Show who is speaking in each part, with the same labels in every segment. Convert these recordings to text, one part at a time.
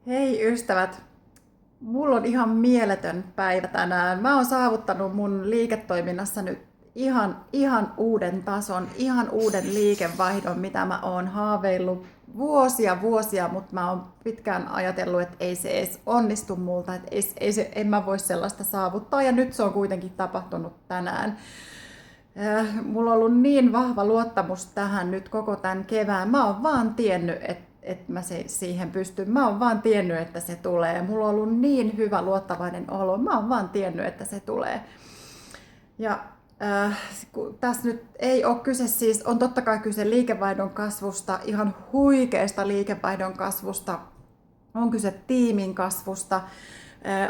Speaker 1: Hei ystävät, mulla on ihan mieletön päivä tänään. Mä oon saavuttanut mun liiketoiminnassa nyt ihan uuden tason, ihan uuden liikevaihdon, mitä mä oon haaveillut vuosia, mutta mä oon pitkään ajatellut, että ei se edes onnistu multa, että en mä voi sellaista saavuttaa ja nyt se on kuitenkin tapahtunut tänään. Mulla on ollut niin vahva luottamus tähän nyt koko tämän kevään. Mä oon vaan tiennyt, että mä siihen pystyn. Mä oon vaan tiennyt, että se tulee. Mulla on ollut niin hyvä luottavainen olo. Mä oon vaan tiennyt, että se tulee. Ja tässä nyt ei ole kyse siis, on totta kai kyse liikevaihdon kasvusta, ihan huikeasta liikevaihdon kasvusta. On kyse tiimin kasvusta.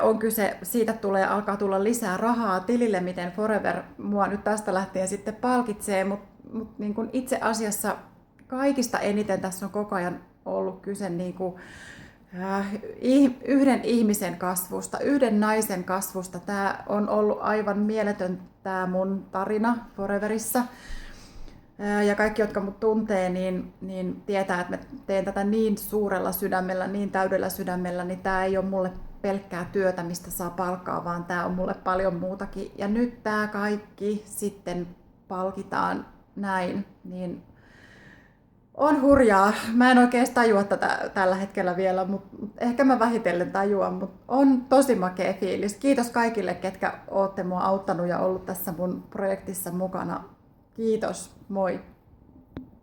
Speaker 1: On kyse, siitä alkaa tulla lisää rahaa tilille, miten Forever mua nyt tästä lähtien sitten palkitsee, mutta niin kuin itse asiassa kaikista eniten tässä on koko ajan ollut kyse niin kuin, yhden ihmisen kasvusta, yhden naisen kasvusta. Tämä on ollut aivan mieletön tämä mun tarina Foreverissa. Ja kaikki, jotka mut tuntee, niin tietää, että mä teen tätä niin suurella sydämellä, niin täydellä sydämellä, niin tämä ei ole mulle pelkkää työtä, mistä saa palkkaa, vaan tämä on mulle paljon muutakin. Ja nyt tämä kaikki sitten palkitaan näin, niin on hurjaa. Mä en oikein tajua tätä tällä hetkellä vielä, mutta ehkä mä vähitellen tajuan, mutta on tosi makea fiilis. Kiitos kaikille, ketkä ootte mua auttanut ja ollut tässä mun projektissa mukana. Kiitos, moi!